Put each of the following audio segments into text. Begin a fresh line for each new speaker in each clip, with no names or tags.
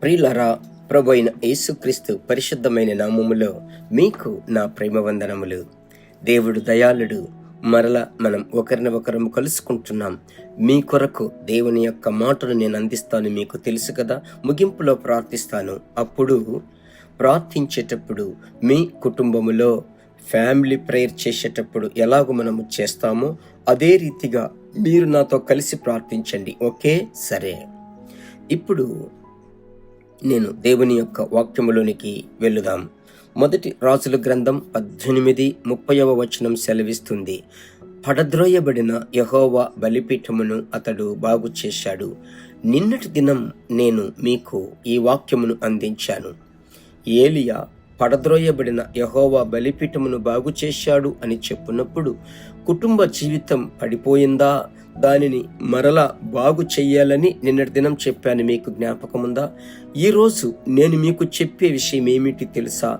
ప్రియులారా, ప్రభు అయిన యేసుక్రీస్తు పరిశుద్ధమైన నామములో మీకు నా ప్రేమ వందనములు. దేవుడు దయాళుడు. మరలా మనం ఒకరిని ఒకరం కలుసుకుంటున్నాం. మీ కొరకు దేవుని యొక్క మాటను నేను అందిస్తాను, మీకు తెలుసు కదా. ముగింపులో ప్రార్థిస్తాను. అప్పుడు ప్రార్థించేటప్పుడు మీ కుటుంబములో ఫ్యామిలీ ప్రేయర్ చేసేటప్పుడు ఎలాగో మనము చేస్తామో అదే రీతిగా మీరు నాతో కలిసి ప్రార్థించండి. ఓకే, సరే. ఇప్పుడు నేను దేవుని యొక్క వాక్యములోనికి వెళ్ళుదాం. మొదటి రాజుల గ్రంథం 18:30 సెలవిస్తుంది, పడద్రోయబడిన యెహోవా బలిపీఠమును అతడు బాగు చేశాడు. నిన్నటి దినం నేను మీకు ఈ వాక్యమును అందించాను. ఏలియా పడద్రోయబడిన యెహోవా బలిపీఠమును బాగు చేశాడు అని చెప్పినప్పుడు కుటుంబ జీవితం పడిపోయిందా, దానిని మరలా బాగు చెయ్యాలని నిన్నటి దినం చెప్పాను. మీకు జ్ఞాపకముందా? ఈరోజు నేను మీకు చెప్పే విషయం ఏమిటి తెలుసా?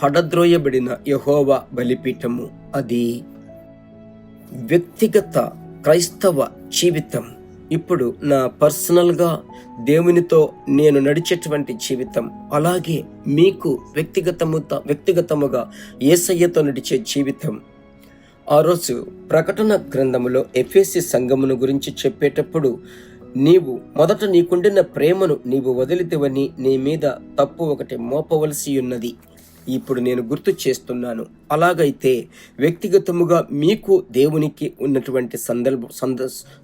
పడద్రోయబడిన యెహోవా బలిపీఠము అది వ్యక్తిగత క్రైస్తవ జీవితం. ఇప్పుడు నా పర్సనల్గా దేవునితో నేను నడిచేటువంటి జీవితం, అలాగే మీకు వ్యక్తిగతముగా యేసయ్యతో నడిచే జీవితం. ఆ రోజు ప్రకటన గ్రంథములో ఎఫెసీ సంఘమును గురించి చెప్పేటప్పుడు, నీవు మొదట నీకుండిన ప్రేమను నీవు వదిలితివని నీ మీద తప్పు ఒకటి మోపవలసి ఉన్నది. ఇప్పుడు నేను గుర్తు చేస్తున్నాను. అలాగైతే వ్యక్తిగతముగా మీకు దేవునికి ఉన్నటువంటి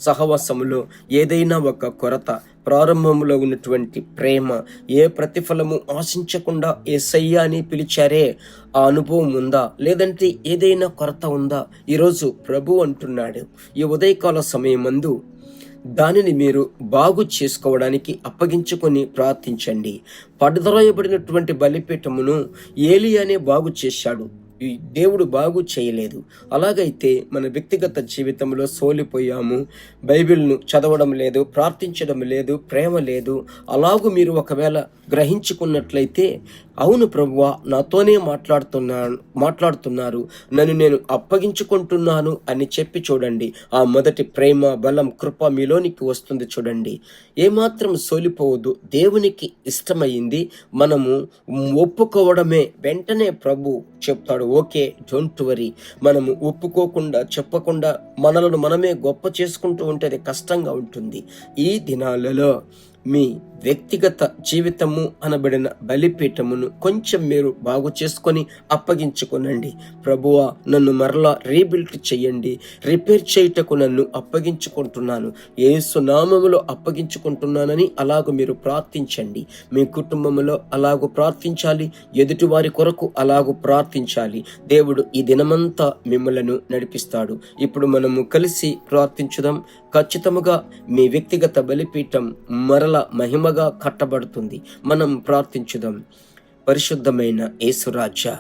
సహవాసములో ఏదైనా ఒక కొరత, ప్రారంభంలో ఉన్నటువంటి ప్రేమ, ఏ ప్రతిఫలము ఆశించకుండా యేసయ్యా అని పిలిచారే ఆ అనుభవం ఉందా? లేదంటే ఏదైనా కొరత ఉందా? ఈరోజు ప్రభు అంటున్నాడు, ఈ ఉదయకాల సమయమందు దానిని మీరు బాగు చేసుకోవడానికి అప్పగించుకొని ప్రార్థించండి. పడద్రోయబడినటువంటి బలిపీఠమును ఏలియానే బాగు చేశాడు, దేవుడు బాగు చేయలేదు. అలాగైతే మన వ్యక్తిగత జీవితంలో సోలిపోయాము, బైబిల్ను చదవడం లేదు, ప్రార్థించడం లేదు, ప్రేమ లేదు. అలాగూ మీరు ఒకవేళ గ్రహించుకున్నట్లయితే, అవును ప్రభువా నాతోనే మాట్లాడుతున్నారు, నన్ను నేను అప్పగించుకుంటున్నాను అని చెప్పి చూడండి. ఆ మొదటి ప్రేమ, బలం, కృప మీలోనికి వస్తుంది. చూడండి, ఏమాత్రం సోలిపోవద్దు. దేవునికి ఇష్టమైంది మనము ఒప్పుకోవడమే. వెంటనే ప్రభు చెప్తాడు, ఓకే, డోంట్ వరీ. మనము ఒప్పుకోకుండా, చెప్పకుండా మనలను మనమే గొప్ప చేసుకుంటూ ఉంటే అది కష్టంగా ఉంటుంది. ఈ దినాలలో మీ వ్యక్తిగత జీవితము అనబడిన బలిపీఠమును కొంచెం మీరు బాగు చేసుకొని అప్పగించుకోనండి. ప్రభువా నన్ను మరలా రీబిల్ట్ చేయండి, రిపేర్ చేయుటకు నన్ను అప్పగించుకుంటున్నాను, యేసు నామములో అప్పగించుకుంటున్నానని అలాగూ మీరు ప్రార్థించండి. మీ కుటుంబంలో అలాగూ ప్రార్థించాలి, ఎదుటి వారి కొరకు అలాగూ ప్రార్థించాలి. దేవుడు ఈ దినమంతా మిమ్మలను నడిపిస్తాడు. ఇప్పుడు మనము కలిసి ప్రార్థించుదాం. ఖచ్చితముగా మీ వ్యక్తిగత బలిపీఠం మరల మహిమగా కట్టబడుతుంది. మనం ప్రార్థించుదాం. పరిశుద్ధమైన యేసురాజా,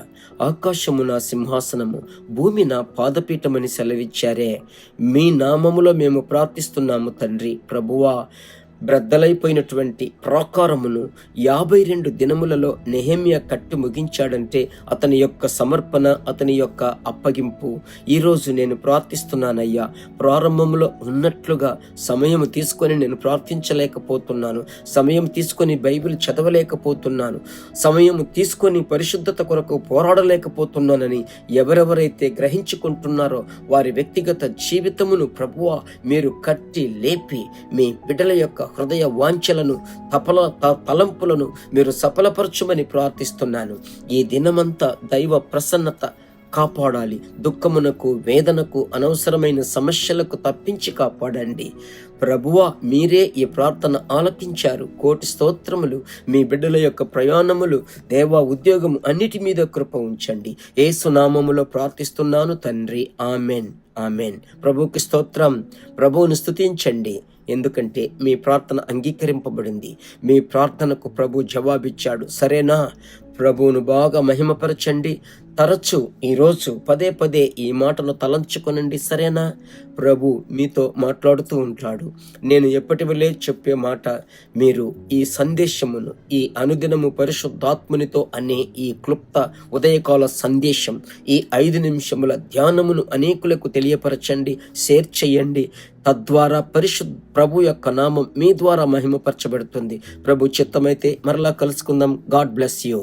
ఆకాశము నా సింహాసనము, భూమి నా పాదపీఠమని సెలవిచ్చారే. మీ నామములో మేము ప్రార్థిస్తున్నాము తండ్రి. ప్రభువా, బ్రద్దలైపోయినటువంటి ప్రాకారమును 52 దినములలో నెహెమ్యా కట్టి ముగించాడంటే అతని యొక్క సమర్పణ, అతని యొక్క అప్పగింపు ఈరోజు నేను ప్రార్థిస్తున్నానయ్యా. ప్రారంభంలో ఉన్నట్లుగా సమయం తీసుకొని నేను ప్రార్థించలేకపోతున్నాను, సమయం తీసుకొని బైబిల్ చదవలేకపోతున్నాను, సమయం తీసుకొని పరిశుద్ధత కొరకు పోరాడలేకపోతున్నానని ఎవరెవరైతే గ్రహించుకుంటున్నారో వారి వ్యక్తిగత జీవితమును ప్రభువా మీరు కట్టి లేపి మీ బిడ్డల యొక్క హృదయ వాంఛలను, తలంపులను మీరు సఫలపరచుమని ప్రార్థిస్తున్నాను. ఈ దినమంతా దైవ ప్రసన్నత కాపాడాలి. దుఃఖమునకు, వేదనకు, అనవసరమైన సమస్యలకు తప్పించి కాపాడండి. ప్రభువా మీరే ఈ ప్రార్థన ఆలకించారు. కోటి స్తోత్రములు. మీ బిడ్డల యొక్క ప్రయాణములు, దేవా ఉద్యోగము అన్నిటి మీద కృప ఉంచండి. యేసు నామములో ప్రార్థిస్తున్నాను తండ్రి. Amen, amen. ప్రభువుకి స్తోత్రం. ప్రభువును స్తుతించండి, ఎందుకంటే మీ ప్రార్థన అంగీకరింపబడింది. మీ ప్రార్థనకు ప్రభు జవాబిచ్చాడు. సరేనా? ప్రభువును బాగా మహిమపరచండి. తరచు ఈరోజు పదే ఈ మాటను తలంచుకొనండి. సరేనా? ప్రభు మీతో మాట్లాడుతూ ఉంటాడు. నేను ఎప్పటి వలే చెప్పే మాట, మీరు ఈ సందేశమును, ఈ అనుదినము పరిశుద్ధాత్మునితో అనే ఈ క్లుప్త ఉదయకాల సందేశం, ఈ 5 నిమిషముల ధ్యానమును అనేకులకు తెలియపరచండి, షేర్ చేయండి. తద్వారా ప్రభు యొక్క నామం మీ ద్వారా మహిమపరచబడుతుంది. ప్రభు చిత్తమైతే మరలా కలుసుకుందాం. God bless you.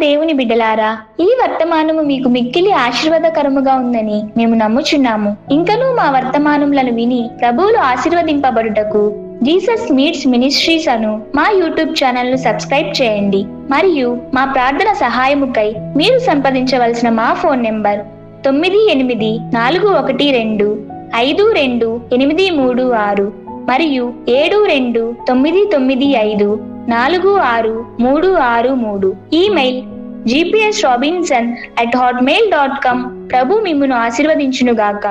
దేవుని బిడ్డలారా, ఈ వర్తమానము మీకు మిక్కిలి ఆశీర్వాదకరముగా ఉందని మేము నమ్ముచున్నాము. ఇంకనూ మా వర్తమానములను విని ప్రభువులు ఆశీర్వదింపబడుటకు జీసస్ మీట్స్ మినిస్ట్రీస్ అను మా యూట్యూబ్ ఛానల్ ను సబ్స్క్రైబ్ చేయండి. మరియు మా ప్రార్థన సహాయముకై మీరు సంప్రదించవలసిన మా ఫోన్ నెంబర్ 9841425236 మరియు 7299546363. Email gpsrobinson@hotmail.com. ప్రభు మిమ్మును ఆశీర్వదించునుగాక.